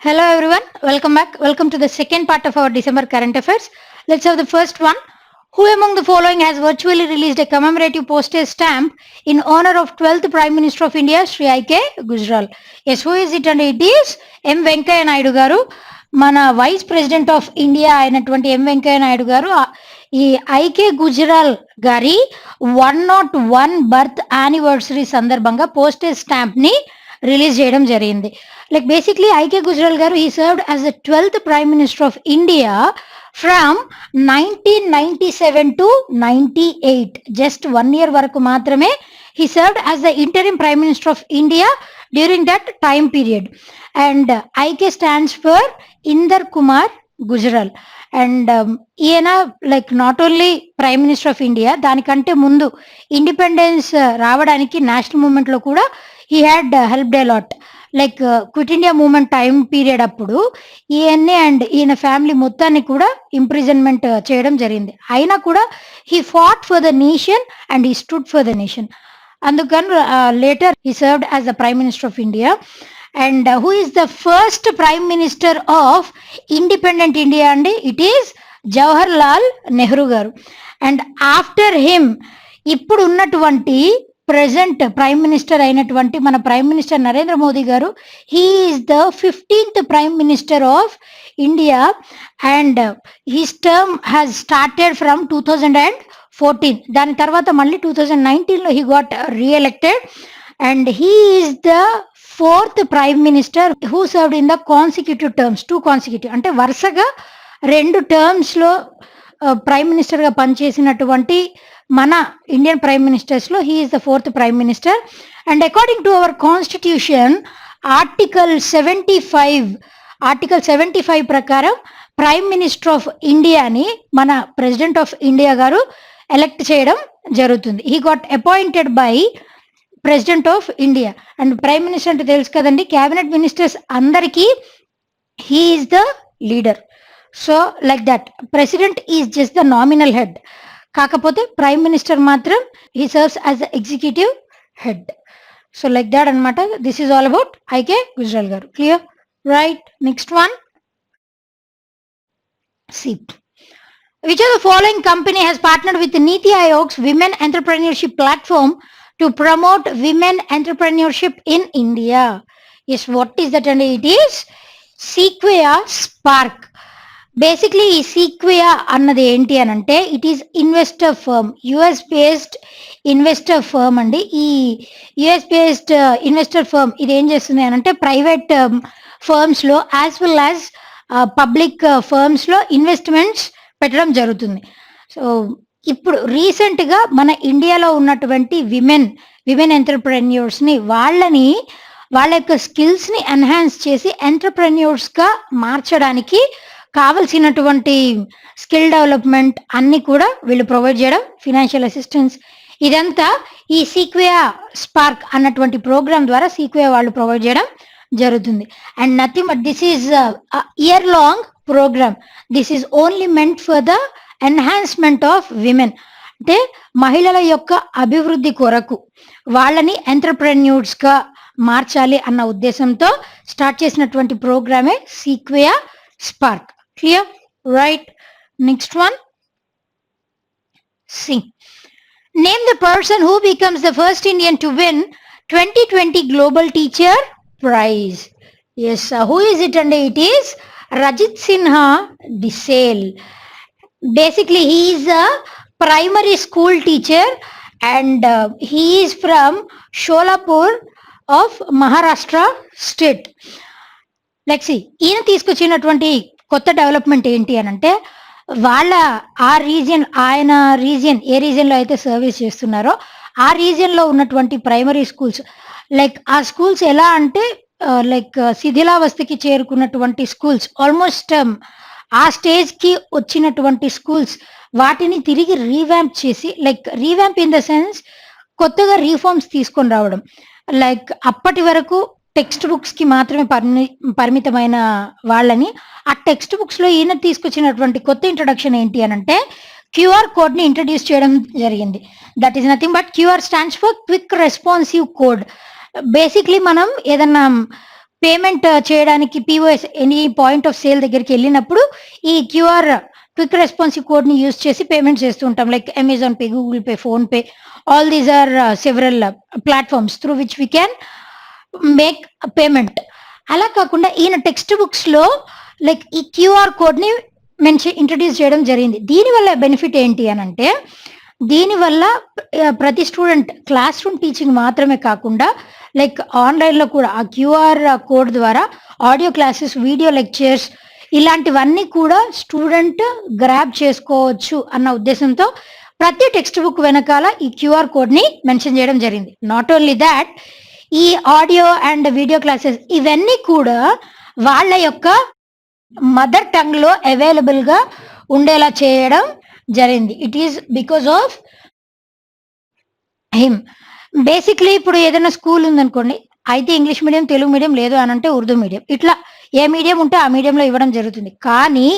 Hello everyone, welcome back. Welcome to the second part of our December current affairs. Let's have the first one. Who among the following has virtually released a commemorative postage stamp in honor of 12th Prime Minister of India, Sri I.K. Gujral? Yes, who is it? And it is M. Venkaya Naidu garu. మన vice president of India అయినటువంటి ఎం వెంకయ్య నాయుడు గారు ఈ IK Gujral గారి 101 birth anniversary సందర్భంగా postage stamp ని release చేయడం జరిగింది. Like basically IK Gujral గారు he served as the 12th prime minister of India from 1997 to 98. Just 1 year వరకు మాత్రమే he served as the interim prime minister of India during that time period. And IK stands for Inder Kumar Gujral. And ఈయన like not only prime minister of India, దానికంటే ముందు independence రావడానికి national movement లో కూడా he had helped a lot. Like quit India movement time period అప్పుడు ఈయన్ని and ఈయన family మొత్తాన్ని కూడా ఇంప్రిజన్మెంట్ చేయడం జరిగింది. అయినా కూడా he fought for the nation and he stood for the nation. అందుకని later he served as the prime minister of India. And who is the first prime minister of independent India అండి? It is Jawahar Lal Nehru గారు. And after him ఇప్పుడు ఉన్నటువంటి present prime minister అయినటువంటి మన prime minister Narendra Modi గారు, he is the 15th prime minister of India. And his term has started from 2014. దాని తర్వాత మళ్ళీ 2019లో he got reelected. And he is the 4th prime minister who served in the consecutive terms, 2 consecutive అంటే వరుసగా 2 terms లో prime minister గా పనిచేసినటువంటి మన ఇండియన్ ప్రైమ్ మినిస్టర్స్ లో he is the 4th prime minister. And according to our constitution article 75 ప్రకారం prime minister of ఇండియాని మన ప్రెసిడెంట్ ఆఫ్ ఇండియా గారు ఎలెక్ట్ చేయడం జరుగుతుంది. He got appointed by president of India. And prime minister అంటే తెలుసు కదండి, క్యాబినెట్ మినిస్టర్స్ అందరికీ he is the leader. So like that president is just the nominal head, కాకపోతే ప్రైమ్ మినిస్టర్ మాత్రం he serves as the executive head. So like that అనమాట. This is all about IK Gujral గారు. Clear? Right. Next one. See, which of the following company has partnered with Niti Aayog's Women Entrepreneurship Platform to promote women entrepreneurship in India? Yes, what is that? And it is Sequoia Spark. Basically ఈ Sequoia అన్నది ఏంటి అని అంటే it is investor firm, US based investor firm అండి. ఈ US based investor firm ఇది ఏం చేస్తుంది అని అంటే ప్రైవేట్ ఫర్మ్స్ లో as well as public firms లో ఇన్వెస్ట్మెంట్స్ పెట్టడం జరుగుతుంది. సో ఇప్పుడు రీసెంట్ గా మన ఇండియాలో ఉన్నటువంటి విమెన్ ఎంటర్ప్రెన్యూర్స్ ని వాళ్ళ యొక్క స్కిల్స్ ని ఎన్హాన్స్ చేసి ఎంటర్ప్రెన్యూర్స్ గా మార్చడానికి కావలసినటువంటి స్కిల్ డెవలప్మెంట్ అన్ని కూడా వీళ్ళు ప్రొవైడ్ చేయడం, ఫినాన్షియల్ అసిస్టెన్స్, ఇదంతా ఈ సీక్వియా స్పార్క్ అన్నటువంటి ప్రోగ్రామ్ ద్వారా సీక్వియా వాళ్ళు ప్రొవైడ్ చేయడం జరుగుతుంది. And nothing but this is year long programme. This is only meant for the enhancement of women, అంటే మహిళల యొక్క అభివృద్ధి కొరకు వాళ్ళని ఎంటర్ప్రెన్యూర్స్ గా మార్చాలి అన్న ఉద్దేశంతో స్టార్ట్ చేసినటువంటి ప్రోగ్రామే సీక్వియా spark. Clear? Right. Next one. See. Name the person who becomes the first Indian to win 2020 Global Teacher Prize. Yes, who is it? And it is Rajit Sinha Desale. Basically, he is a primary school teacher and he is from Sholapur of Maharashtra state. Likewise ఈయన తీసుకొచ్చినటువంటి కొత్త development ఏంటి అని అంటే వాళ్ళ ఆయన region ఏ region లో అయితే సర్వీస్ చేస్తున్నారో ఆ రీజియన్ లో ఉన్నటువంటి ప్రైమరీ స్కూల్స్, లైక్ ఆ స్కూల్స్ ఎలా అంటే లైక్ శిథిలావస్థకి చేరుకున్నటువంటి స్కూల్స్, ఆల్మోస్ట్ ఆ స్టేజ్ కి వచ్చినటువంటి స్కూల్స్, వాటిని తిరిగి రీవ్యాంప్ చేసి, like revamp in the sense కొత్తగా రీఫార్మ్స్ తీసుకొని రావడం. లైక్ అప్పటి వరకు టెక్స్ట్ బుక్స్ కి మాత్రమే పరిమితమైన వాళ్ళని ఆ టెక్స్ట్ బుక్స్ లో ఈయన తీసుకొచ్చినటువంటి కొత్త ఇంట్రొడక్షన్ ఏంటి అని అంటే క్యూఆర్ కోడ్ ని ఇంట్రడ్యూస్ చేయడం జరిగింది. That is nothing but QR stands for quick responsive code. Basically మనం ఏదన్నా పేమెంట్ చేయడానికి POS any point of sale దగ్గరికి వెళ్ళినప్పుడు ఈ క్యూఆర్ క్విక్ రెస్పాన్సివ్ కోడ్ని యూజ్ చేసి పేమెంట్ చేస్తూ ఉంటాం. Like Amazon Pay, Google Pay, PhonePe, all these are several platforms through which we can make payment. అలా కాకుండా ఈయన టెక్స్ట్ బుక్స్లో లైక్ ఈ క్యూఆర్ కోడ్ని ఇంట్రడ్యూస్ చేయడం జరిగింది. దీనివల్ల బెనిఫిట్ ఏంటి అని అంటే, దీనివల్ల ప్రతి స్టూడెంట్ క్లాస్ రూమ్ టీచింగ్ మాత్రమే కాకుండా లైక్ ఆన్లైన్లో కూడా ఆ క్యూఆర్ కోడ్ ద్వారా ఆడియో క్లాసెస్, వీడియో లెక్చర్స్ ఇలాంటివన్నీ కూడా స్టూడెంట్ గ్రాబ్ చేసుకోవచ్చు అన్న ఉద్దేశంతో ప్రతి టెక్స్ట్ బుక్ వెనకాల ఈ క్యూఆర్ కోడ్ని మెన్షన్ చేయడం జరిగింది. నాట్ ఓన్లీ దాట్, ఈ ఆడియో అండ్ వీడియో క్లాసెస్ ఇవన్నీ కూడా వాళ్ళ యొక్క మదర్ టంగ్లో అవైలబుల్గా ఉండేలా చేయడం జరిగింది. It is because of him. Basically ఇప్పుడు ఏదైనా స్కూల్ ఉందనుకోండి, అయితే ఇంగ్లీష్ మీడియం, తెలుగు మీడియం, లేదు అని అంటే ఉర్దూ మీడియం, ఇట్లా ఏ మీడియం ఉంటే ఆ మీడియంలో ఇవ్వడం జరుగుతుంది. కానీ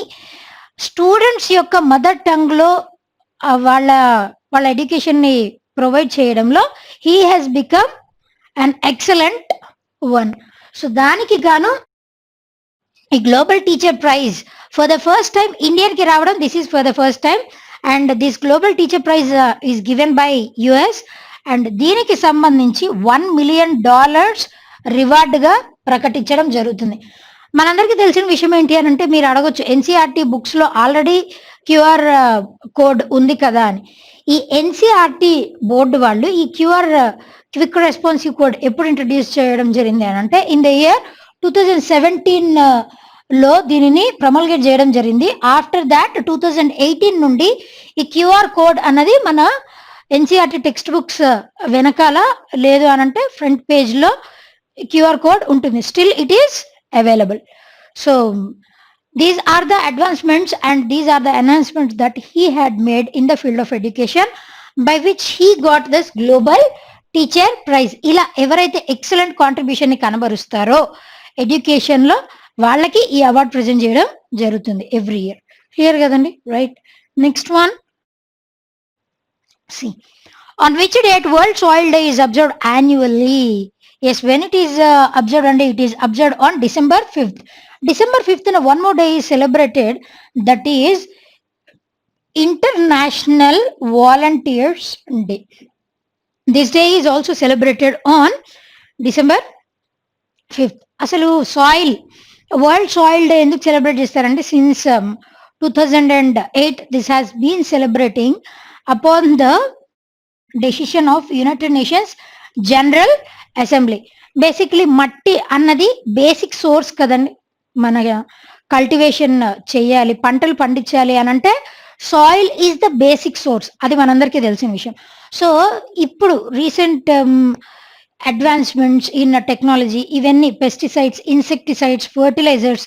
స్టూడెంట్స్ యొక్క మదర్ టంగ్లో వాళ్ళ వాళ్ళ ఎడ్యుకేషన్ని ప్రొవైడ్ చేయడంలో he has become an excellent one. So దానికి గాను ఈ global teacher prize for the first time ఇండియన్కి రావడం, this is for the first time. And this global teacher prize is given by US. And దీనికి సంబంధించి $1 million రివార్డ్గా ప్రకటించడం జరుగుతుంది. మనందరికీ తెలిసిన విషయం ఏంటి అని అంటే, మీరు అడగొచ్చు ఎన్సీఆర్టీ బుక్స్లో ఆల్రెడీ క్యూఆర్ కోడ్ ఉంది కదా అని. ఈ ఎన్సీఆర్టీ బోర్డు వాళ్ళు ఈ క్యూఆర్ క్విక్ రెస్పాన్సివ్ కోడ్ ఎప్పుడు ఇంట్రడ్యూస్ చేయడం జరిగింది అని అంటే, ఇన్ ద ఇయర్ 2017లో దీనిని ప్రమల్గేట్ చేయడం జరిగింది. ఆఫ్టర్ దాట్ 2018 నుండి ఈ క్యూఆర్ కోడ్ అన్నది మన ఎన్సీఆర్టీ టెక్స్ట్ బుక్స్ వెనకాల, లేదు అని అంటే ఫ్రంట్ పేజ్లో క్యూఆర్ కోడ్ ఉంటుంది. Still it is available. So these are the advancements and these are the enhancements that he had made in the field of education by which he got this global teacher prize. ఇలా ఎవరైతే excellent contribution ని కనబరుస్తారో ఎడ్యుకేషన్లో వాళ్ళకి ఈ award present చేయడం జరుగుతుంది every year. Clear కదండి? Right. Next one. See, on which date World Soil Day is observed annually? Yes, when it is observed, and it is observed on December 5th. December 5th, one more day is celebrated, that is International Volunteers Day. This day is also celebrated on December 5th. అసలు world soil day ఎందుకు celebrate చేస్తారంటే, since 2008 this has been celebrating upon the decision of United Nations General Assembly. Basically మట్టి అన్నది basic source కదండి. మన cultivation చేయాలి, పంటలు పండించాలి అని అంటే soil is the basic source. అది మనందరికీ తెలిసిన విషయం. సో ఇప్పుడు రీసెంట్ అడ్వాన్స్మెంట్స్ ఇన్ టెక్నాలజీ, ఇవన్నీ పెస్టిసైడ్స్, ఇన్సెక్టిసైడ్స్, ఫర్టిలైజర్స్,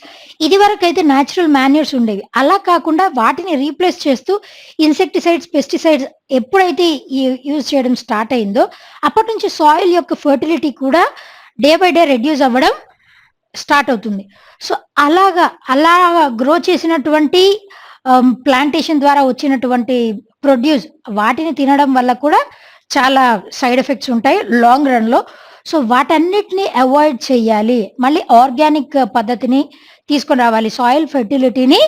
ఇది వరకు అయితే న్యాచురల్ మాన్యూర్స్ ఉండేవి. అలా కాకుండా వాటిని రీప్లేస్ చేస్తూ ఇన్సెక్టిసైడ్స్, పెస్టిసైడ్స్ ఎప్పుడైతే యూజ్ చేయడం స్టార్ట్ అయిందో అప్పటి నుంచి సాయిల్ యొక్క ఫర్టిలిటీ కూడా డే బై డే రెడ్యూస్ అవ్వడం స్టార్ట్ అవుతుంది. సో అలా గ్రో చేసినటువంటి ప్లాంటేషన్ ద్వారా వచ్చినటువంటి ప్రొడ్యూస్, వాటిని తినడం వల్ల కూడా చాలా సైడ్ ఎఫెక్ట్స్ ఉంటాయి లాంగ్ రన్లో. సో వాటన్నిటిని అవాయిడ్ చేయాలి, మళ్ళీ ఆర్గానిక్ పద్ధతిని తీసుకొని రావాలి, సాయిల్ ఫెర్టిలిటీని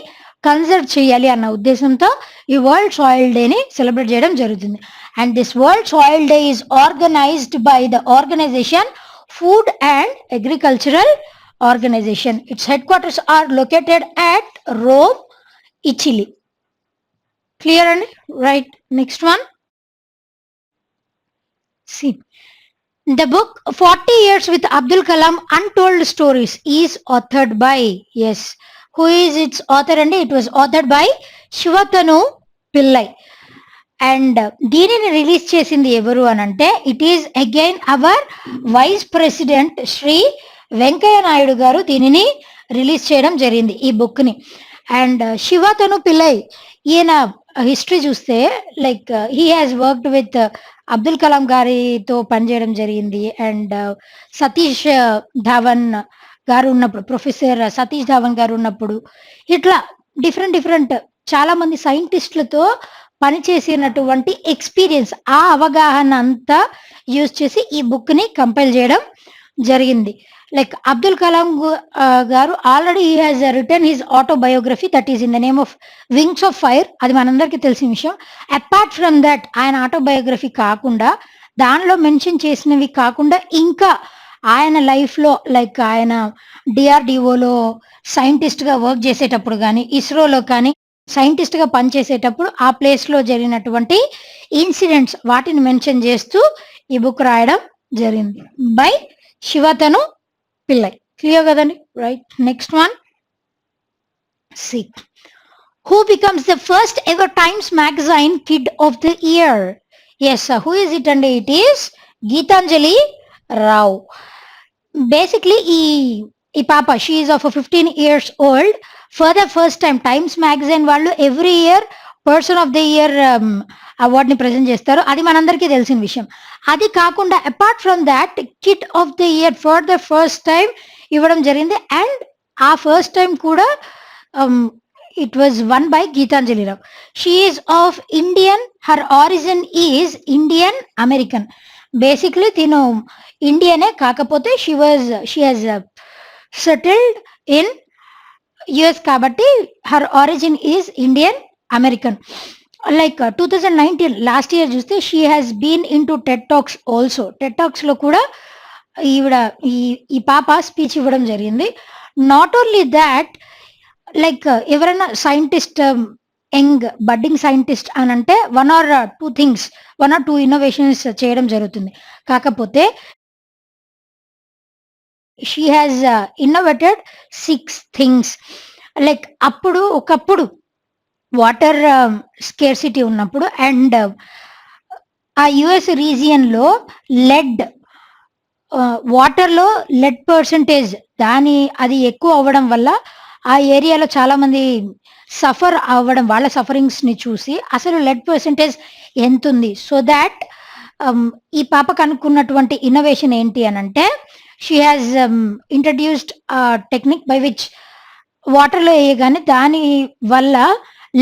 కన్జర్వ్ చేయాలి అన్న ఉద్దేశంతో ఈ వరల్డ్ సాయిల్ డేని సెలబ్రేట్ చేయడం జరుగుతుంది. And this world soil day is organised by the organisation food and agricultural organisation. Its headquarters are located at Rome, Italy. Clear అండి? Right. Next one. See, the book 40 Years with Abdul Kalam Untold Stories is authored by, yes, who is its author? And it was authored by Shivatanu Pillai. And దీనిని release చేసింది ఎవరు అని అంటే, it is again our vice president Shri Venkaiah Naidu garu దీనిని release చేయడం జరిగింది ఈ బుక్ని. అండ్ శివతను పిల్లై, ఈయన హిస్టరీ చూస్తే like he has worked with Abdul Kalam గారితో పనిచేయడం జరిగింది. అండ్ సతీష్ ధావన్ గారు ఉన్నప్పుడు, ప్రొఫెసర్ సతీష్ ధావన్ గారు ఉన్నప్పుడు, ఇట్లా డిఫరెంట్ చాలా మంది సైంటిస్టులతో పనిచేసినటువంటి ఎక్స్పీరియన్స్, ఆ అవగాహన అంతా యూజ్ చేసి ఈ బుక్ని కంపైల్ చేయడం జరిగింది. Like Abdul Kalam garu already he has written his autobiography that is in the name of Wings of Fire. అది మనందరికీ తెలిసిన విషయం. అపార్ట్ ఫ్రమ్ దట్ ఆయన ఆటోబయోగ్రఫీ కాకుండా దానిలో మెన్షన్ చేసినవి కాకుండా ఇంకా ఆయన లైఫ్‌లో లైక్ ఆయన డీఆర్‌డీఓలో సైంటిస్ట్‌గా వర్క్ చేసేటప్పుడు గాని, ఇస్రోలో కానీ సైంటిస్ట్‌గా పనిచేసేటప్పుడు ఆ ప్లేస్‌లో జరిగినటువంటి ఇన్సిడెంట్స్ వాటిని మెన్షన్ చేస్తూ ఈ బుక్ రాయడం జరిగింది. బై శివతను పిల్లై. క్లియర్ కదండి? Right. Next one. See. Who becomes the first ever Times Magazine Kid of the Year? Yes, who is it? And it is Geetanjali Rao. Basically, ఈ పాప she is of 15 years old. For the first time Times Magazine వాళ్ళు every year person of the year అవార్డ్‌ని present చేస్తారు. అది మనందరికీ తెలిసిన విషయం. అది కాకుండా apart from that kid of the year for the first time ఇవ్వడం జరిగింది. అండ్ ఆ ఫస్ట్ టైం కూడా it was won by Gitanjali Rao. She is of Indian, her origin is Indian American. Basically తిను ఇండియనే, కాకపోతే she has settled in US కాబట్టి her origin is Indian American. Like 2019 last year చూస్తే she has been in two TED talks also. TED టాక్స్‌లో కూడా ఈవిడ ఈ పాప స్పీచ్ ఇవ్వడం జరిగింది. నాట్ ఓన్లీ దాట్ లైక్ ఎవరైనా సైంటిస్ట్ యంగ్ బడ్డింగ్ సైంటిస్ట్ అని అంటే 1 or 2 థింగ్స్ 1 or 2 ఇన్నోవేషన్స్ చేయడం జరుగుతుంది. కాకపోతే she has innovated 6 things. Like ఒకప్పుడు వాటర్ స్కేర్సిటీ ఉన్నప్పుడు అండ్ ఆ యుఎస్ రీజియన్‌లో లెడ్ వాటర్‌లో లెడ్ పర్సెంటేజ్ అది ఎక్కువ అవ్వడం వల్ల ఆ ఏరియాలో చాలామంది సఫర్ అవ్వడం, వాళ్ళ సఫరింగ్స్‌ని చూసి అసలు లెడ్ పర్సెంటేజ్ ఎంతుంది? సో థాట్ ఈ పాప కనుక్కున్నటువంటి ఇన్నోవేషన్ ఏంటి అనంటే she has introduced technique by which వాటర్‌లో ఎయగానే దాని వల్ల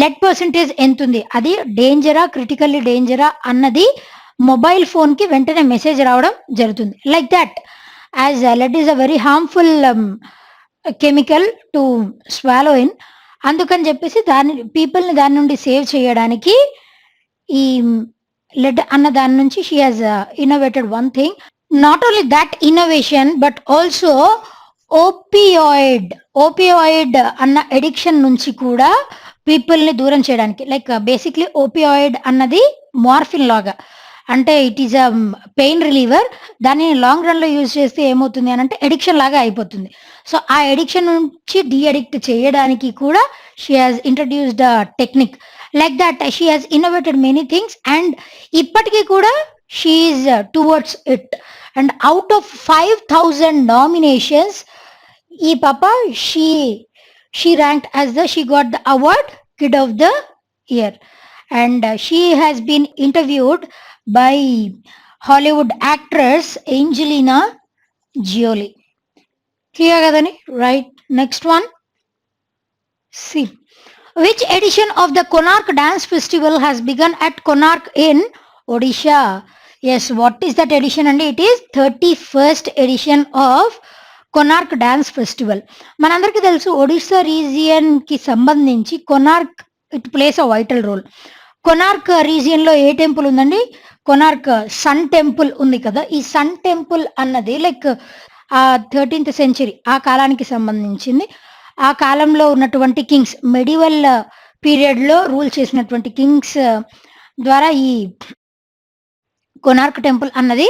లెడ్ పర్సెంటేజ్ ఎంతుంది? అది డేంజరా? క్రిటికల్లీ డేంజరా? అన్నది మొబైల్ ఫోన్‌కి వెంటనే మెసేజ్ రావడం జరుగుతుంది. Like that as lead is a very harmful chemical to swallow in. అందుకని చెప్పేసి పీపుల్‌ని దాని నుండి సేవ్ చేయడానికి ఈ లెడ్ అన్న దాని నుంచి she has innovated one thing. Not only that innovation but also opioid అన్న అడిక్షన్ నుంచి కూడా పీపుల్‌ని దూరం చేయడానికి. లైక్ బేసిక్‌లీ ఓపియాయిడ్ అన్నది మార్ఫిన్ లాగా. అంటే it is a pain reliever. దాన్ని లాంగ్ రన్‌లో యూజ్ చేస్తే ఏమవుతుంది అనంటే అడిక్షన్ లాగా అయిపోతుంది. సో ఆ అడిక్షన్ నుంచి డీ అడిక్ట్ చేయడానికి కూడా she has introduced a technique. Like that she has innovated many things and ఇప్పటికి కూడా she is towards it. And out of 5,000 nominations ఈ పాప she ranked as she got the award Kid of the Year. And she has been interviewed by Hollywood actress Angelina Jolie. Clear kadani? Right. Next one. See. Which edition of the Konark Dance Festival has begun at Konark in Odisha? Yes, what is that edition? And it is 31st edition of Konark dance festival. మనందరికీ తెలుసు ఒడిస్సా రీజియన్‌కి సంబంధించి Konark it plays a vital role. Konark రీజియన్‌లో ఏ temple ఉందండి? Konark sun temple ఉంది కదా! ఈ సన్ టెంపుల్ అన్నది లైక్ 13th సెంచరీ ఆ కాలానికి సంబంధించింది. ఆ కాలంలో ఉన్నటువంటి కింగ్స్ మెడివల్ పీరియడ్‌లో రూల్ చేసినటువంటి కింగ్స్ ద్వారా ఈ కొనార్క్ టెంపుల్ అన్నది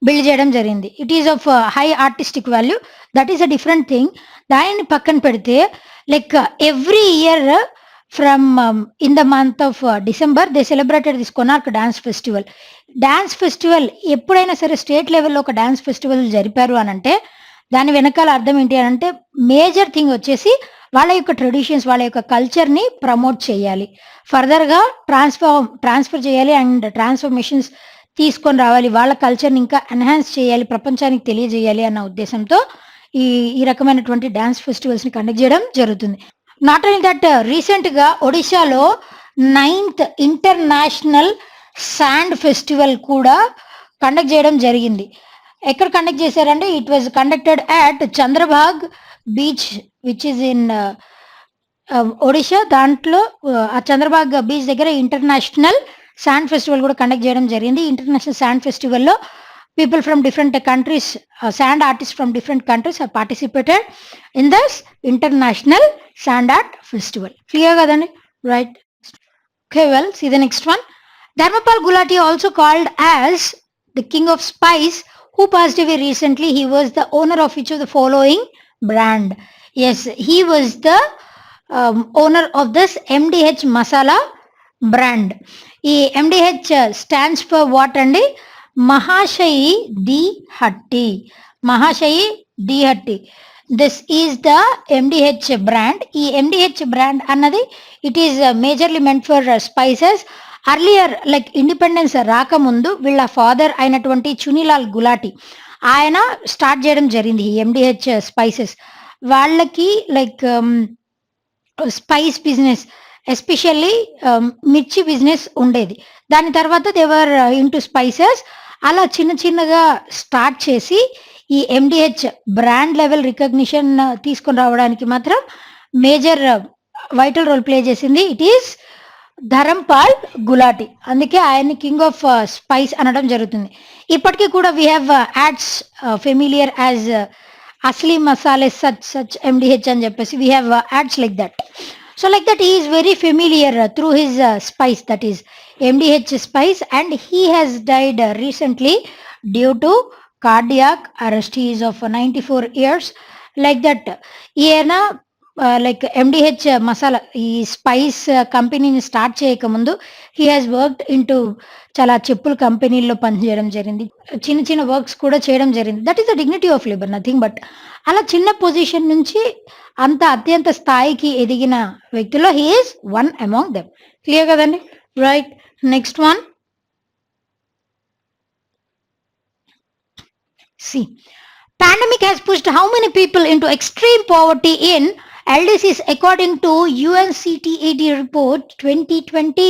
బిల్డ్ చేయడం జరిగింది. It is of high artistic value. That is a different thing. దానిని పక్కన పెడితే like every year from in the month of December they celebrated this Konark dance festival. Dance festival ఎప్పుడైనా సరే స్టేట్ లెవెల్‌లో ఒక డాన్స్ ఫెస్టివల్ జరిపారు అనంటే దాని వెనకాల అర్థం ఏంటి అనంటే మేజర్ థింగ్ వచ్చేసి వాళ్ళ యొక్క ట్రెడిషన్స్, వాళ్ళ యొక్క కల్చర్‌ని ప్రమోట్ చేయాలి. ఫర్దర్‌గా ట్రాన్స్ఫర్ చేయాలి అండ్ ట్రాన్స్‌ఫర్మేషన్స్ తీసుకొని రావాలి. వాళ్ళ కల్చర్‌ని ఇంకా ఎన్హాన్స్ చేయాలి, ప్రపంచానికి తెలియజేయాలి అన్న ఉద్దేశంతో ఈ రకమైనటువంటి డాన్స్ ఫెస్టివల్స్‌ని కండక్ట్ చేయడం జరుగుతుంది. నాట్ ఓన్లీ దట్ రీసెంట్‌గా ఒడిశాలో 9th ఇంటర్నేషనల్ శాండ్ ఫెస్టివల్ కూడా కండక్ట్ చేయడం జరిగింది. ఎక్కడ కండక్ట్ చేశారంటే it was conducted at Chandrabhaga beach which is in Odisha. దాంట్లో ఆ చంద్రబాగ్ బీచ్ దగ్గర ఇంటర్నేషనల్ శాండ్ ఫెస్టివల్ కూడా కండక్ట్ చేయడం జరిగింది. ఇంటర్నేషనల్ శాండ్ ఫెస్టివల్లో people from different countries, sand artists from different countries have participated in this international sand art festival. Clear kadandi? Right. Okay, well, see the next one. Dharmapal Gulati, also called as the king of spice, who passed away recently. He was the owner of which of the following brand? Yes, he was the owner of this MDH Masala brand. ఈ MDH stands for what andi? Mahashayi D Hatti. Mahashayi D Hatti. This is the MDH brand. ఈ MDH brand అన్నది it is majorly meant for spices. Earlier like independence రాకముందు వీళ్ళ father అయినటువంటి చునీలాల్ గులాటి ఆయన start చేయడం జరిగింది ఈ MDH స్పైసెస్. వాళ్ళకి లైక్ స్పైస్ బిజినెస్ ఎస్పెషల్లీ మిర్చి బిజినెస్ ఉండేది. దాని తర్వాత దేవర్ ఇంటూ స్పైసెస్. అలా చిన్న చిన్నగా స్టార్ట్ చేసి ఈ MDH బ్రాండ్ లెవెల్ రికగ్నిషన్ తీసుకొని రావడానికి మాత్రం మేజర్ వైటల్ రోల్ ప్లే చేసింది ఇట్ ఈస్ ధరంపాల్ గులాటి. అందుకే ఆయన కింగ్ ఆఫ్ స్పైస్ అనడం జరుగుతుంది. ఇప్పటికీ కూడా we have ads familiar as అస్లీ మసాలే సచ్ MDH అని చెప్పేసి we have ads like that. So like that he is very familiar through his spice, that is MDH spice, and he has died recently due to cardiac arrest. He is of 94 years. Like that ఈయన like MDH masala ఈ spice కంపెనీని start చేయకముందు he has worked into చాలా చెప్పుల కంపెనీల్లో పనిచేయడం జరిగింది. చిన్న చిన్న వర్క్స్ కూడా చేయడం జరిగింది. That is the dignity of labour, nothing but. అలా చిన్న పొజిషన్ నుంచి అంత అత్యంత స్థాయికి ఎదిగిన వ్యక్తుల్లో he is one among them. Clear కదండి? Right. Next one. See, pandemic has pushed how many people into extreme poverty in LDCs according to UNCTAD report 2020?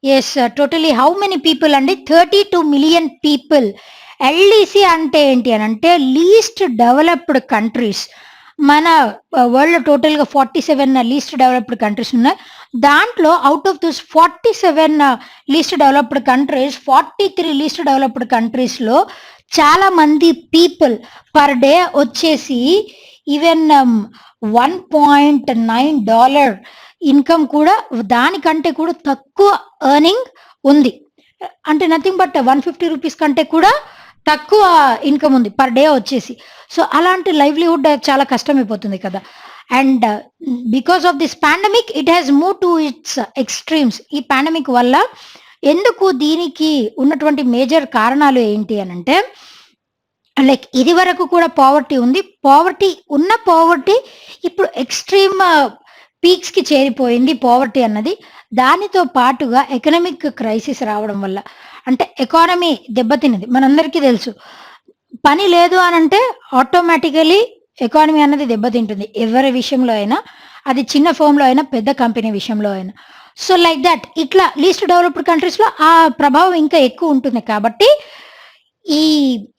Yes, totally how many people అండి? 32 million people. LDC అంటే ఏంటి అని అంటే least developed countries. మన world టోటల్గా 47 least developed countries ఉన్నాయి. దాంట్లో out of this 47 least developed countries 43 least developed కంట్రీస్లో చాలా మంది పీపుల్ పర్ డే వచ్చేసి ఈవెన్ $1.9 ఇన్కమ్ కూడా దానికంటే కూడా తక్కువ ఎర్నింగ్ ఉంది. అంటే నథింగ్ బట్ 150 రూపీస్ కంటే కూడా తక్కువ ఇన్కమ్ ఉంది పర్ డే వచ్చేసి. సో అలాంటి లైవ్లీహుడ్ చాలా కష్టమైపోతుంది కదా. And because of this pandemic it has move to it's extremes. ఈ పాండమిక్ వల్ల ఎందుకు దీనికి ఉన్నటువంటి మేజర్ కారణాలు ఏంటి అని అంటే లైక్ ఇది వరకు కూడా పావర్టీ ఉంది. పావర్టీ ఇప్పుడు ఎక్స్ట్రీమ్ పీక్స్కి చేరిపోయింది పావర్టీ అన్నది. దానితో పాటుగా ఎకనామిక్ క్రైసిస్ రావడం వల్ల అంటే ఎకానమీ దెబ్బతిన్నది. మనందరికీ తెలుసు పని లేదు అని అంటే ఆటోమేటికలీ ఎకానమీ అన్నది దెబ్బతింటుంది ఎవరి విషయంలో అయినా, అది చిన్న ఫర్మ్లో అయినా పెద్ద కంపెనీ విషయంలో అయినా. సో లైక్ దట్ ఇట్లా లీస్ట్ డెవలప్డ్ కంట్రీస్లో ఆ ప్రభావం ఇంకా ఎక్కువ ఉంటుంది. కాబట్టి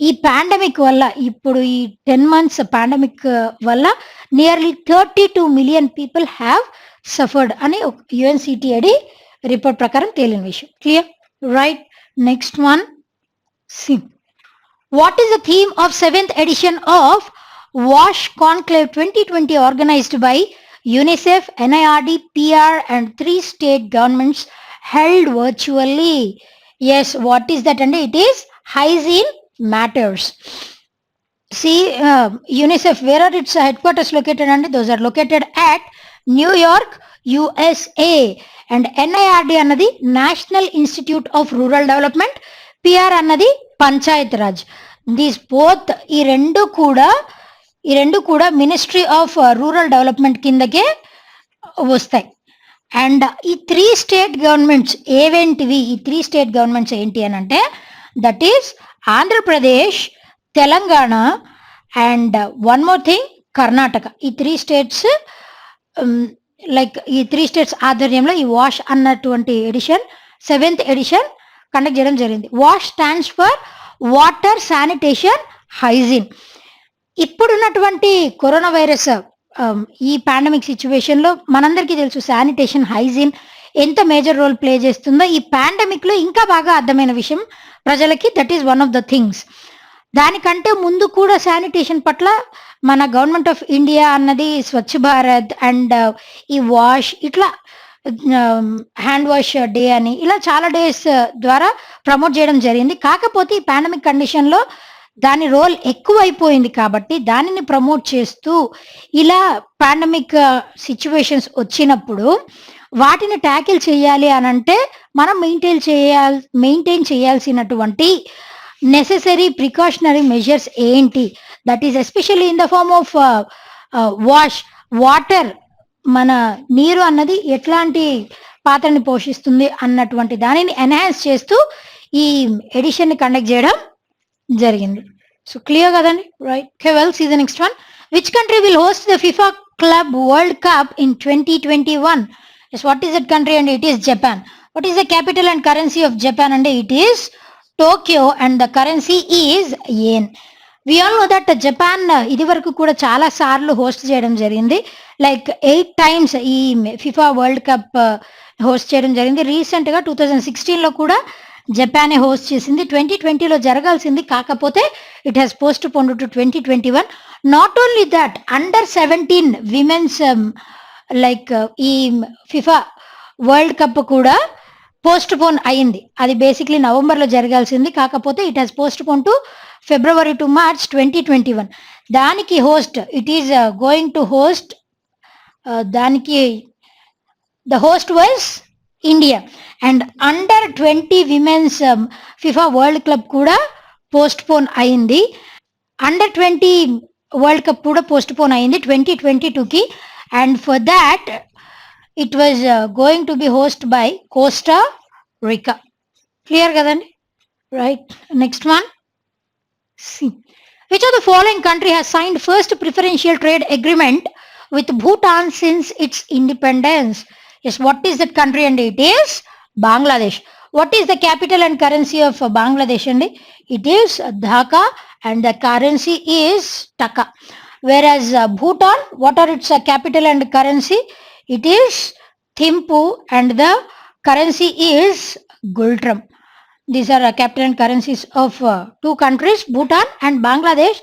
ఈ పాండమిక్ వల్ల ఇప్పుడు ఈ 10 months పాండమిక్ వల్ల nearly 32 million people have suffered అని UNCTAD రిపోర్ట్ ప్రకారం తేలిన విషయం. Clear? Right. Next one. See what is the theme of 7th edition of wash conclave 2020 organised by UNICEF, NIRD, PR and 3 state governments held virtually? Yes, what is that? And it is hygiene matters. See, UNICEF, where are its headquarters located? And those are located at New York, USA. And NIRD అన్నది National Institute of Rural Development, PR అన్నది Panchayat Raj. These both ఈ రెండు కూడా ministry of rural development కిందకే వస్తాయి. And ఈ 3 state governments ఏవేంటివి? ఈ 3 state governments ఏంటి అని అంటే that is Andhra Pradesh, Telangana and one more thing Karnataka. ఈ 3 స్టేట్స్ ఈ 3 స్టేట్స్ ఆధ్వర్యంలో ఈ వాష్ అన్నటువంటి ఎడిషన్ 7th edition కండక్ట్ చేయడం జరిగింది. Wash stands for water sanitation hygiene. ఇప్పుడున్నటువంటి కరోనా వైరస్ ఈ పాండమిక్ సిట్యుయేషన్‌లో మనందరికీ తెలుసు శానిటేషన్, హైజీన్ ఎంత మేజర్ రోల్ ప్లే చేస్తుందో ఈ పాండమిక్‌లో ఇంకా బాగా అర్థమైన విషయం ప్రజలకి. That is one of the things. దానికంటే ముందు కూడా శానిటేషన్ పట్ల మన గవర్నమెంట్ ఆఫ్ ఇండియా అన్నది స్వచ్ఛ భారత్ అండ్ ఈ వాష్ ఇట్లా హ్యాండ్ వాష్ డే అని ఇలా చాలా డేస్ ద్వారా ప్రమోట్ చేయడం జరిగింది. కాకపోతే ఈ పాండమిక్ కండిషన్‌లో దాని రోల్ ఎక్కువైపోయింది కాబట్టి దానిని ప్రమోట్ చేస్తూ ఇలా పాండమిక్ సిట్యుయేషన్స్ వచ్చినప్పుడు వాటిని టాకిల్ చేయాలి అనంటే మనం మెయింటైన్ చేయాల్సినటువంటి నెసెసరీ ప్రికాషనరీ మెజర్స్ ఏంటి? That is especially in the form of water. మన నీరు అన్నది ఎట్లాంటి పాత్రని పోషిస్తుంది అన్నటువంటి దానిని ఎన్హాన్స్ చేస్తూ ఈ ఎడిషన్‌ని కండక్ట్ చేయడం జరిగింది. సో క్లియర్ కదండి, right? Okay, well see the next one. Which country will host the FIFA club world cup in 2021? Yes, what is that country? And it is Japan. What is the capital and currency of Japan? And it is Tokyo and the currency is yen. We all know that Japan ఇది వరకు కూడా చాలా సార్లు host చేయడం జరిగింది. Like 8 times ఈ FIFA world cup host చేయడం జరిగింది. రీసెంట్‌గా 2016లో కూడా జపానే హోస్ట్ చేసింది. 2020లో జరగాల్సింది, కాకపోతే it has postponed to 2021. Not only that, under 17 women's like ఈ ఫిఫా వరల్డ్ కప్ కూడా పోస్ట్ పోన్ అయింది. అది బేసిక్లీ నవంబర్లో జరగాల్సింది, కాకపోతే it has postpone to February to March 2021. దానికి host it is going to host, దానికి the host was India. And under 20 women's FIFA world club కూడా పోస్ట్ పోన్ అయింది. అండర్ 20 వరల్డ్ కప్ కూడా పోస్ట్ పోన్ అయింది 2022కి. And for that, it was going to be hosted by Costa Rica. Clear kadandi? Right. Next one. See. Which of the following country has signed first preferential trade agreement with Bhutan since its independence? Yes, what is that country? And it is Bangladesh. What is the capital and currency of Bangladesh? And it is Dhaka and the currency is Taka. Whereas Bhutan, what are its capital and currency? It is Thimphu and the currency is Gultram. These are capital and currencies of two countries, Bhutan and Bangladesh.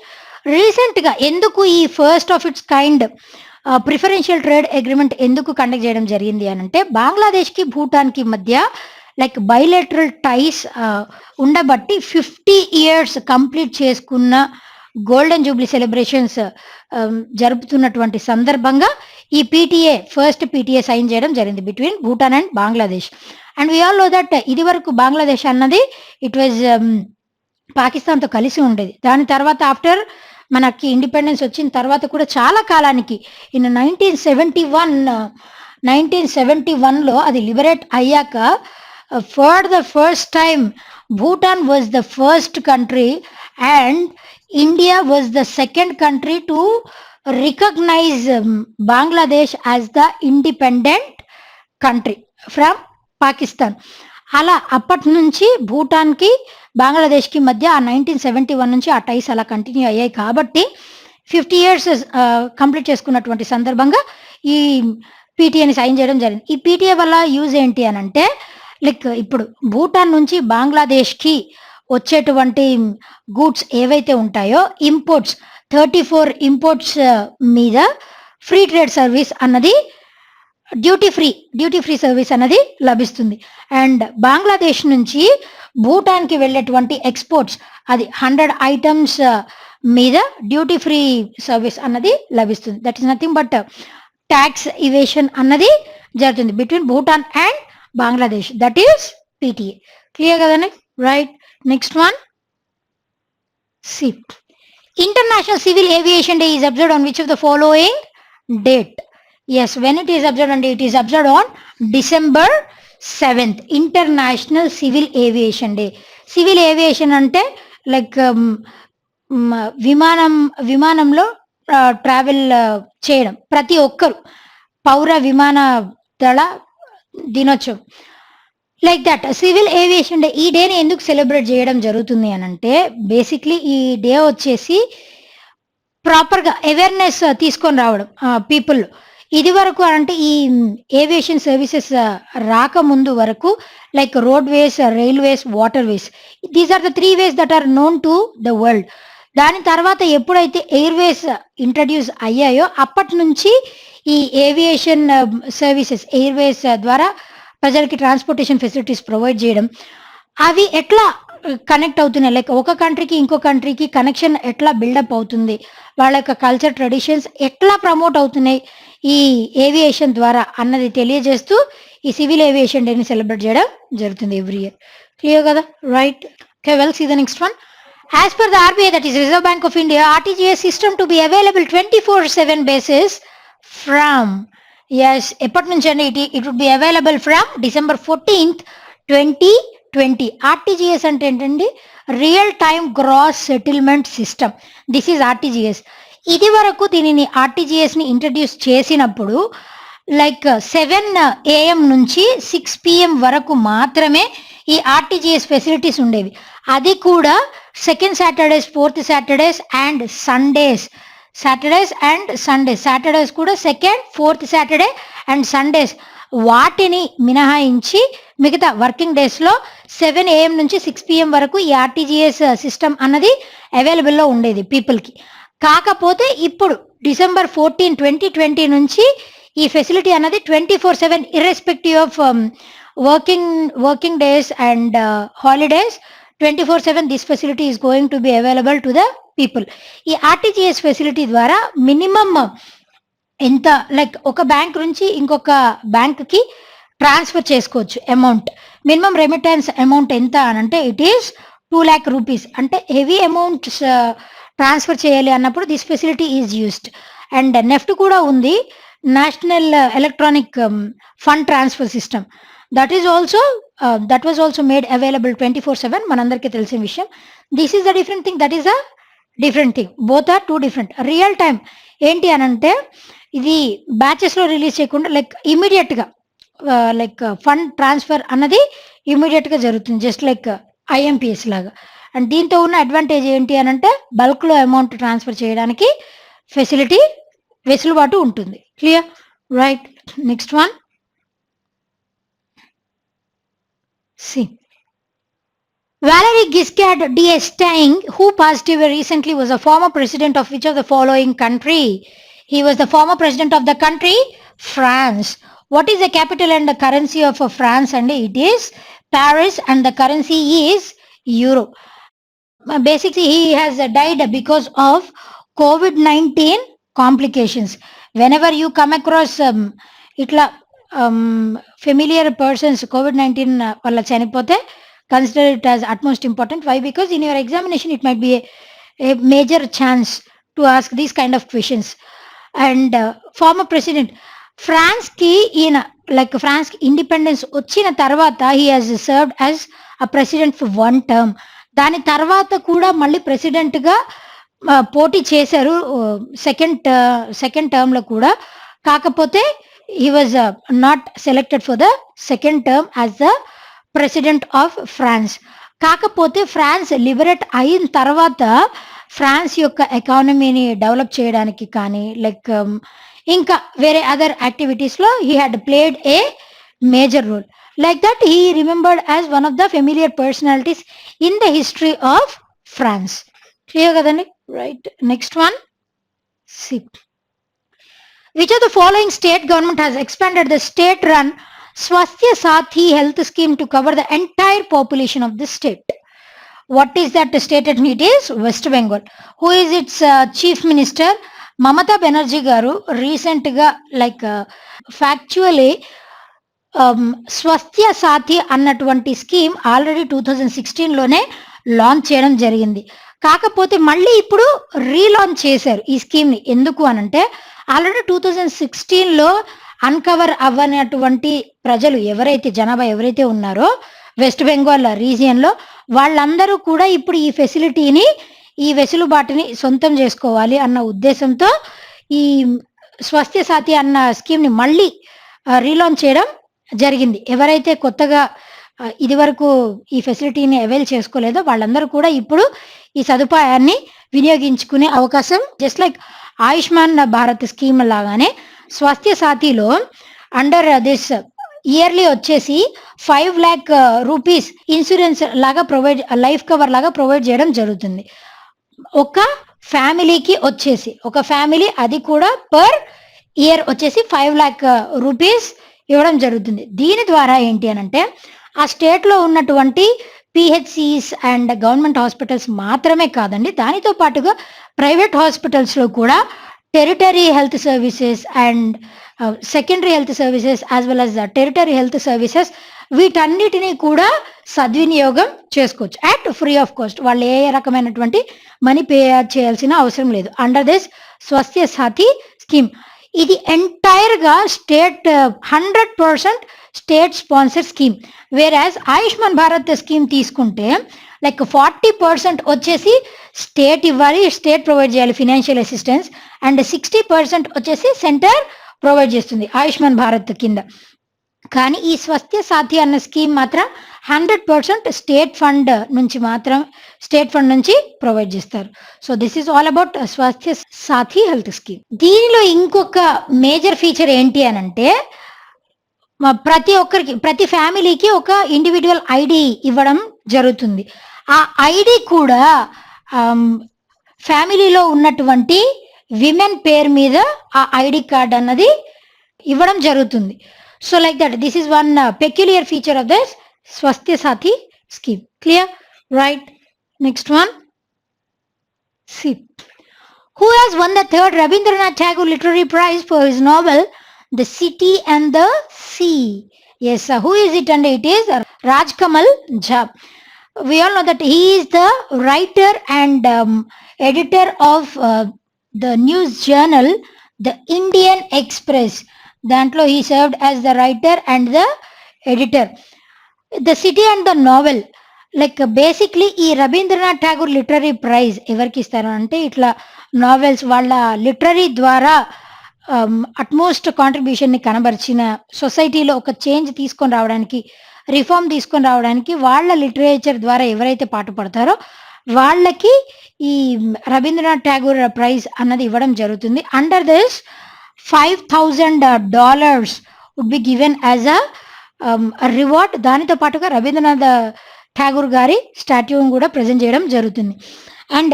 రీసెంట్గా ఎందుకు ఈ first of it's kind preferential trade agreement ఎందుకు conduct చేయడం జరిగింది అని అంటే, బంగ్లాదేశ్కి భూటాన్కి మధ్య like bilateral టైస్ ఉండబట్టి 50 years కంప్లీట్ చేసుకున్న గోల్డెన్ జూబ్లీ సెలబ్రేషన్స్ జరుపుతున్నటువంటి సందర్భంగా ఈ ఫస్ట్ పీటీఏ సైన్ చేయడం జరిగింది between Bhutan and Bangladesh. And we all know that ఇది వరకు బంగ్లాదేశ్ అన్నది ఇట్ వాజ్ పాకిస్తాన్తో కలిసి ఉండేది. దాని తర్వాత ఆఫ్టర్ మనకి ఇండిపెండెన్స్ వచ్చిన తర్వాత కూడా చాలా కాలానికి ఇన్ 1971లో అది లిబరేట్ అయ్యాక for the first time Bhutan was the first country and India was the second country to recognize Bangladesh as the independent country from Pakistan. అలా అప్పటి నుంచి భూటాన్కి బంగ్లాదేశ్కి మధ్య ఆ 1971 నుంచి ఆ టైస్ అలా కంటిన్యూ అయ్యాయి. కాబట్టి 50 years కంప్లీట్ చేసుకున్నటువంటి సందర్భంగా ఈ పీటీఏని సైన్ చేయడం జరిగింది. ఈ పీటీఏ వల్ల యూజ్ ఏంటి అని అంటే, లైక్ ఇప్పుడు భూటాన్ నుంచి బంగ్లాదేశ్కి వచ్చేటువంటి గూడ్స్ ఏవైతే ఉంటాయో ఇంపోర్ట్స్ 34 ఇంపోర్ట్స్ మీద ఫ్రీ ట్రేడ్ సర్వీస్ అన్నది డ్యూటీ ఫ్రీ సర్వీస్ అన్నది లభిస్తుంది. అండ్ బంగ్లాదేశ్ నుంచి భూటాన్కి వెళ్ళేటువంటి ఎక్స్పోర్ట్స్ అది 100 items మీద డ్యూటీ ఫ్రీ సర్వీస్ అన్నది లభిస్తుంది. That is nothing but tax evasion అన్నది జరుగుతుంది between Bhutan and Bangladesh. That is PTA. Clear కదండి, right? Next one. See. International Civil Aviation Day is observed on which of the following date? Yes, when it is observed, and it is observed on December 7th. International Civil Aviation Day. Civil Aviation అంటే like విమానంలో travel చేయడం ప్రతి ఒక్కరు పౌర విమాన దళ దినోత్సవం like that civil aviation day. ఈ డేని ఎందుకు సెలబ్రేట్ చేయడం జరుగుతుంది అని అంటే, బేసిక్లీ ఈ డే వచ్చేసి ప్రాపర్గా అవేర్నెస్ తీసుకొని రావడం పీపుల్. ఇది వరకు అంటే ఈ ఏవియేషన్ సర్వీసెస్ రాకముందు వరకు like roadways, railways, waterways, these are the 3 ways that are known to the world. దాని తర్వాత ఎప్పుడైతే ఎయిర్వేస్ ఇంట్రడ్యూస్ అయ్యాయో అప్పటి నుంచి ఈ ఏవియేషన్ సర్వీసెస్ ఎయిర్వేస్ ద్వారా ప్రజలకి ట్రాన్స్పోర్టేషన్ ఫెసిలిటీస్ ప్రొవైడ్ చేయడం, అవి ఎట్లా కనెక్ట్ అవుతున్నాయి, లైక్ ఒక కంట్రీకి ఇంకో కంట్రీకి కనెక్షన్ ఎట్లా బిల్డప్ అవుతుంది, వాళ్ళ యొక్క కల్చర్ ట్రెడిషన్స్ ఎట్లా ప్రమోట్ అవుతున్నాయి ఈ ఏవియేషన్ ద్వారా అన్నది తెలియజేస్తూ ఈ సివిల్ ఏవియేషన్ డేని సెలబ్రేట్ చేయడం జరుగుతుంది ఎవ్రీ ఇయర్. క్లియర్ కదా? Right. Okay, well, see the next one. As per the RBI, that is Reserve Bank of India, RTGS system to be available 24/7 basis from, yes, ఎప్పటి నుంచి అండి? it would be available from December 14th, 2020. RTGS అంటే ఏంటండి? Real time gross settlement system. This is RTGS. ఇది వరకు దీనిని ఆర్టీజీఎస్ని introduce చేసినప్పుడు లైక్ 7 AM నుంచి 6 PM వరకు మాత్రమే ఈ ఆర్టీజీఎస్ ఫెసిలిటీస్ ఉండేవి. అది కూడా second Saturdays, fourth Saturdays and Sundays. Saturdays కూడా second, fourth Saturday and Sundays వాటిని మినహాయించి మిగతా వర్కింగ్ డేస్లో 7 AM నుంచి 6 PM వరకు ఈ ఆర్టీజీఎస్ సిస్టమ్ అన్నది అవైలబుల్లో ఉండేది పీపుల్కి. కాకపోతే ఇప్పుడు December 14, 2020 నుంచి ఈ ఫెసిలిటీ అన్నది 24/7 irrespective of working days and holidays, 24/7 this facility is going to be available to the people. ఈ ఆర్టీజీఎస్ ఫెసిలిటీ ద్వారా మినిమమ్ ఎంత, లైక్ ఒక బ్యాంక్ నుంచి ఇంకొక బ్యాంక్కి ట్రాన్స్ఫర్ చేసుకోవచ్చు అమౌంట్. మినిమం రెమిటెన్స్ అమౌంట్ ఎంత అని అంటే ఇట్ ఈస్ 2 lakh rupees. అంటే హెవీ అమౌంట్స్ ట్రాన్స్ఫర్ చేయాలి అన్నప్పుడు this facility is used. And NEFT కూడా ఉంది, national electronic fund transfer system. That was also made available 24/7. మనందరికీ తెలిసిన విషయం. This is the different thing, that is a different thing. Both are two different. Real time ఏంటి అని అంటే ఇది బ్యాచెస్లో రిలీజ్ చేయకుండా లైక్ ఇమీడియట్గా లైక్ ఫండ్ ట్రాన్స్ఫర్ అన్నది ఇమీడియట్గా జరుగుతుంది, జస్ట్ లైక్ ఐఎంపిఎస్ లాగా. అండ్ దీంతో ఉన్న అడ్వాంటేజ్ ఏంటి అని అంటే బల్క్లో అమౌంట్ ట్రాన్స్ఫర్ చేయడానికి ఫెసిలిటీ వెసులుబాటు ఉంటుంది. Clear? Right. Next one. See Valery Giscard d'Estaing, who passed away recently, was a former president of which of the following country? He was the former president of the country France. What is the capital and the currency of France? And it is Paris, and the currency is euro. Basically, he has died because of COVID-19 complications. Whenever you come across itla familiar persons COVID-19 valla chanipothe, consider it as utmost important. Why? Because in your examination it might be a major chance to ask these kind of questions. And former president France ki in like France independence వచ్చిన తర్వాత he has served as a president for 1 term. దాని తర్వాత కూడా మళ్ళీ president గా పోటీ చేశారు second term లో కూడా. కాకపోతే he was not selected for the second term as the president of France. కాకపోతే ఫ్రాన్స్ లిబరేట్ అయిన తర్వాత ఫ్రాన్స్ యొక్క ఎకానమీని డెవలప్ చేయడానికి కానీ లైక్ ఇంకా వేరే అదర్ యాక్టివిటీస్లో he had played a major role. Like that he remembered as one of the familiar personalities in the history of France. Clear కదండి? Right. Next one. Which of the following state government has expanded the state-run Swasthya Sathi health scheme to cover the entire population of the state? What is that state? It is West Bengal. Who is its chief minister? Mamata Banerjee garu recent ga like factually Swasthya సాథి అన్నటువంటి scheme already 2016లోనే launch చేయడం జరిగింది. కాకపోతే మళ్ళీ ఇప్పుడు relaunch చేశారు ఈ స్కీమ్ని. ఎందుకు అనంటే ఆల్రెడీ 2016లో అన్కవర్ అవ్వనటువంటి ప్రజలు జనాభా ఎవరైతే ఉన్నారో వెస్ట్ బెంగాల్ రీజియన్లో వాళ్ళందరూ కూడా ఇప్పుడు ఈ ఫెసిలిటీని, ఈ వెసులుబాటుని సొంతం చేసుకోవాలి అన్న ఉద్దేశంతో ఈ స్వస్థ్య సాథి అన్న స్కీమ్ని మళ్ళీ రీలాంచ్ చేయడం జరిగింది. ఎవరైతే కొత్తగా ఇదివరకు ఈ ఫెసిలిటీని అవైల్ చేసుకోలేదో వాళ్ళందరూ కూడా ఇప్పుడు ఈ సదుపాయాన్ని వినియోగించుకునే అవకాశం just like Ayushman Bharat scheme లాగానే స్వాస్థ్య సాథీలో అండర్ దిస్ ఇయర్లీ వచ్చేసి 5 lakh రూపీస్ ఇన్సూరెన్స్ లాగా ప్రొవైడ్ లైఫ్ కవర్ లాగా ప్రొవైడ్ చేయడం జరుగుతుంది. ఒక ఫ్యామిలీకి వచ్చేసి ఒక ఫ్యామిలీ అది కూడా పర్ ఇయర్ వచ్చేసి 5 lakh రూపీస్ ఇవ్వడం జరుగుతుంది. దీని ద్వారా ఏంటి అనంటే ఆ స్టేట్లో ఉన్నటువంటి పిహెచ్సిస్ అండ్ గవర్నమెంట్ హాస్పిటల్స్ మాత్రమే కాదండి, దానితో పాటుగా ప్రైవేట్ హాస్పిటల్స్లో కూడా territory health services and secondary health services as well as territory health services వీటన్నిటినీ కూడా సద్వినియోగం చేసుకోవచ్చు అట్ ఫ్రీ ఆఫ్ కాస్ట్. వాళ్ళు ఏ రకమైనటువంటి మనీ పే చేయాల్సిన అవసరం లేదు under this Swasthya Sathi scheme. ఇది ఎంటైర్గా state 100% state sponsor scheme. Whereas Ayushman Bharat scheme తీసుకుంటే లైక్ 40% వచ్చేసి స్టేట్ ఇవ్వాలి, స్టేట్ ప్రొవైడ్ చేయాలి ఫినాన్షియల్ అసిస్టెన్స్, అండ్ 60% వచ్చేసి సెంటర్ ప్రొవైడ్ చేస్తుంది ఆయుష్మాన్ భారత్ కింద. కానీ ఈ స్వాస్థ్య సాథీ అన్న స్కీమ్ మాత్రం 100% స్టేట్ ఫండ్ నుంచి ప్రొవైడ్ చేస్తారు. So this is all about Swasthya Saathi health scheme. దీనిలో ఇంకొక మేజర్ ఫీచర్ ఏంటి అనంటే ప్రతి ఒక్కరికి ప్రతి ఫ్యామిలీకి ఒక ఇండివిజువల్ ఐడి ఇవ్వడం జరుగుతుంది. ఆ ఐడి కూడా ఫ్యామిలీలో ఉన్నటువంటి విమెన్ పేరు మీద ఆ ఐడి కార్డ్ అన్నది ఇవ్వడం జరుగుతుంది. So like that this is one peculiar feature of this Swasthya Sathi scheme. Clear? Right. Next one. See who has won the 3rd Rabindranath Tagore Literary Prize for his novel The City and the Sea? Yes, who is it? And it is Rajkamal Jha. We all know that he is the writer and editor of the news journal The Indian Express. Dantlo he served as the writer and the editor. The City and the novel, like basically ఈ Rabindranath Tagore literary praise ఎవరికి ఇస్తారు అంటే ఇట్లా novels వాళ్ళ literary ద్వారా utmost కాంట్రిబ్యూషన్ని కనబరిచిన సొసైటీలో ఒక change తీసుకొని రావడానికి, రిఫార్మ్ తీసుకొని రావడానికి వాళ్ళ లిటరేచర్ ద్వారా ఎవరైతే పాటుపడతారో వాళ్ళకి ఈ రవీంద్రనాథ్ ఠాగూర్ ప్రైజ్ అన్నది ఇవ్వడం జరుగుతుంది. Under this $5,000 would be given as a reward. దానితో పాటుగా రవీంద్రనాథ్ ఠాగూర్ గారి స్టాట్యూని కూడా ప్రజెంట్ చేయడం జరుగుతుంది. అండ్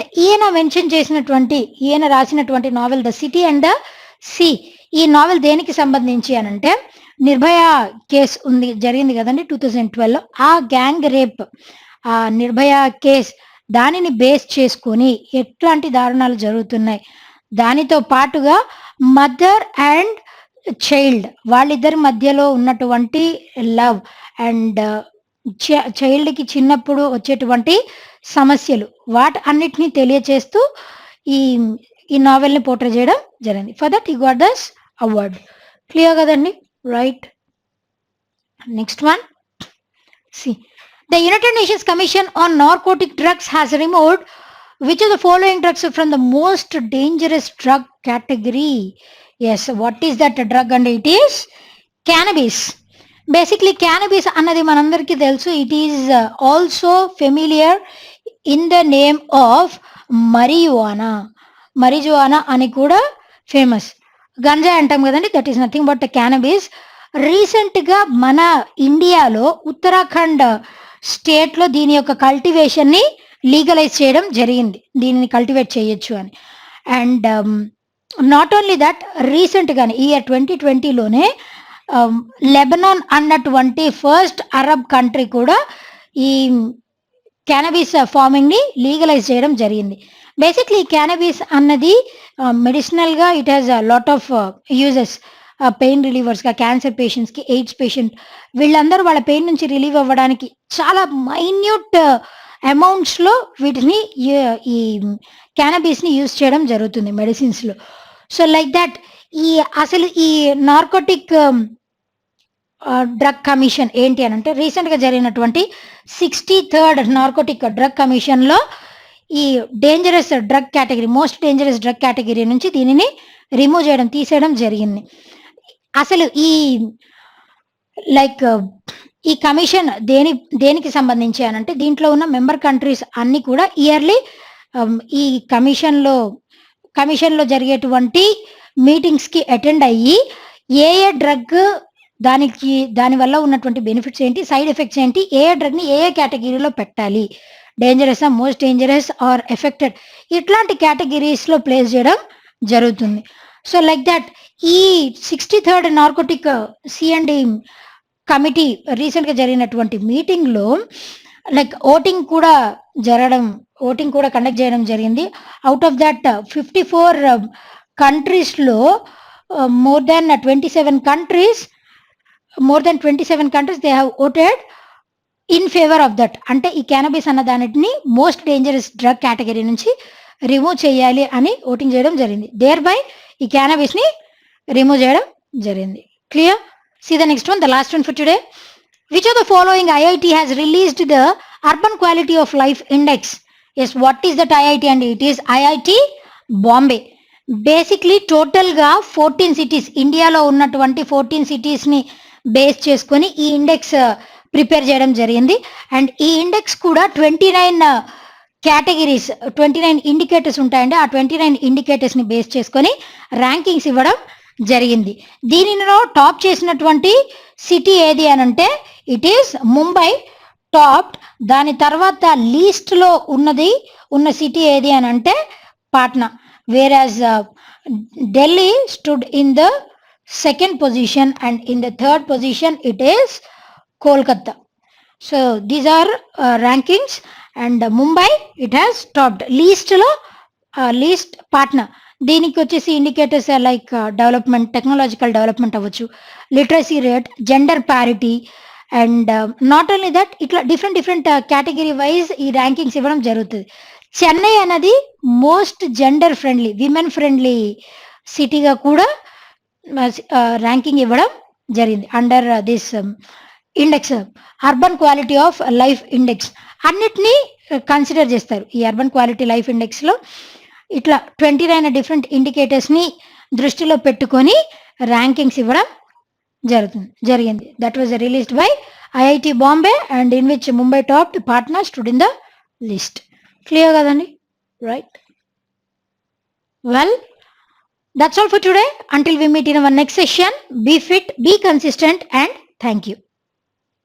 ఈయన రాసినటువంటి novel the city and the sea, ఈ నావెల్ దేనికి సంబంధించి అనంటే నిర్భయ కేస్ జరిగింది కదండి 2012లో, ఆ గ్యాంగ్ రేప్, ఆ నిర్భయ కేస్ దానిని బేస్ చేసుకొని ఎట్లాంటి దారుణాలు జరుగుతున్నాయి, దానితో పాటుగా మదర్ అండ్ చైల్డ్ వాళ్ళిద్దరి మధ్యలో ఉన్నటువంటి లవ్ అండ్ చైల్డ్కి చిన్నప్పుడు వచ్చేటువంటి సమస్యలు వాటి అన్నిటినీ తెలియచేస్తూ ఈ నావెల్ని పోర్ట్రే చేయడం జరిగింది. For that he got this award. Clear కదండి? Right. Next one. See the United Nations commission on narcotic drugs has removed which of the following drugs from the most dangerous drug category? Yes, what is that drug? And it is cannabis. Basically cannabis అన్నది మనందరికీ తెలుసు. It is also familiar in the name of marijuana అని కూడా famous. Ganja అంటాం కదండి, that is nothing but cannabis. రీసెంట్గా మన ఇండియాలో ఉత్తరాఖండ్ స్టేట్లో దీని యొక్క కల్టివేషన్ని లీగలైజ్ చేయడం జరిగింది, దీనిని కల్టివేట్ చేయొచ్చు అని. అండ్ నాట్ ఓన్లీ దట్, రీసెంట్గానే ఇయర్ 2020లోనే లెబనాన్ అన్నటువంటి ఫస్ట్ అరబ్ కంట్రీ కూడా ఈ క్యానబిస్ ఫార్మింగ్ని లీగలైజ్ చేయడం జరిగింది. బేసిక్లీ క్యానబిస్ అన్నది మెడిసినల్గా it has lot of uses. Pain రిలీవర్స్గా క్యాన్సర్ పేషెంట్స్కి, ఎయిడ్స్ పేషెంట్ వీళ్ళందరూ వాళ్ళ పెయిన్ నుంచి రిలీవ్ అవ్వడానికి చాలా మైన్యూట్ అమౌంట్స్లో వీటిని ఈ క్యానబిస్ని యూజ్ చేయడం జరుగుతుంది మెడిసిన్స్లో. సో లైక్ దట్ అసలు ఈ నార్కోటిక్ డ్రగ్ కమిషన్ ఏంటి అని అంటే రీసెంట్గా జరిగినటువంటి 63rd నార్కోటిక్ డ్రగ్ కమిషన్లో ఈ dangerous drug category, most dangerous drug category నుంచి దీనిని తీసేయడం జరిగింది. అసలు ఈ లైక్ ఈ కమిషన్ దేనికి సంబంధించి అనంటే దీంట్లో ఉన్న మెంబర్ కంట్రీస్ అన్ని కూడా ఇయర్లీ ఈ కమిషన్లో జరిగేటువంటి మీటింగ్స్కి అటెండ్ అయ్యి ఏ డ్రగ్ దాని వల్ల ఉన్నటువంటి బెనిఫిట్స్ ఏంటి, సైడ్ ఎఫెక్ట్స్ ఏంటి, ఏ డ్రగ్ని ఏ కేటగిరీలో పెట్టాలి, dangerous, most dangerous or affected, ఇట్లాంటి కేటగిరీస్లో ప్లేస్ చేయడం జరుగుతుంది. సో లైక్ దట్ ఈ 63rd నార్కోటిక్ సి&డి కమిటీ రీసెంట్గా జరిగినటువంటి మీటింగ్లో లైక్ ఓటింగ్ కూడా కండక్ట్ చేయడం జరిగింది. అవుట్ ఆఫ్ దట్ 54 కంట్రీస్లో more than 27 countries they have voted in favour of that. అంటే ఈ క్యానబిస్ అన్న దానిని మోస్ట్ డేంజరస్ డ్రగ్ కేటగిరీ నుంచి రిమూవ్ చేయాలి అని ఓటింగ్ చేయడం జరిగింది. దేర్ బై ఈ క్యానబిస్ని రిమూవ్ చేయడం జరిగింది. Clear? See the next one, the last one for today. Which of the following IIT has released the Urban Quality of Life Index? Yes, what is that IIT? And it is IIT Bombay. Basically టోటల్గా 14 cities, ఇండియాలో ఉన్నటువంటి 14 సిటీస్ని base చేసుకొని ఈ index prepare చేయడం జరిగింది. And ఈ index కూడా 29 categories, 29 indicators ఉంటాయండి. ఆ 29 ఇండికేటర్స్ని బేస్ చేసుకొని ర్యాంకింగ్స్ ఇవ్వడం జరిగింది. దీనిలో టాప్ చేసినటువంటి సిటీ ఏది అని అంటే ఇట్ ఈస్ ముంబై టాప్. దాని తర్వాత లీస్ట్లో ఉన్న సిటీ ఏది అని అంటే Patna. whereas Delhi stood in the second position and in the third position it is Kolkata. So these are rankings and Mumbai it has topped. least Patna. దీనికి వచ్చేసి indicators like development, technological development అవ్వచ్చు, literacy rate, gender parity and not only that ఇట్లా different category wise ఈ rankings ఇవ్వడం జరుగుతుంది. చెన్నై అనేది most gender friendly, women friendly సిటీగా కూడా ర్యాంకింగ్ ఇవ్వడం జరిగింది under this index, urban quality of life index. అన్నిటినీ కన్సిడర్ చేస్తారు ఈ అర్బన్ క్వాలిటీ లైఫ్ ఇండెక్స్లో. ఇట్లా 29 డిఫరెంట్ ఇండికేటర్స్ని దృష్టిలో పెట్టుకొని ర్యాంకింగ్స్ ఇవ్వడం జరిగింది. That was released by IIT Bombay and in which Mumbai top, Patna stood in the list. Clear కదండి? Right. Well, that's all for today. Until we meet in our next session, be fit, be consistent, and thank you.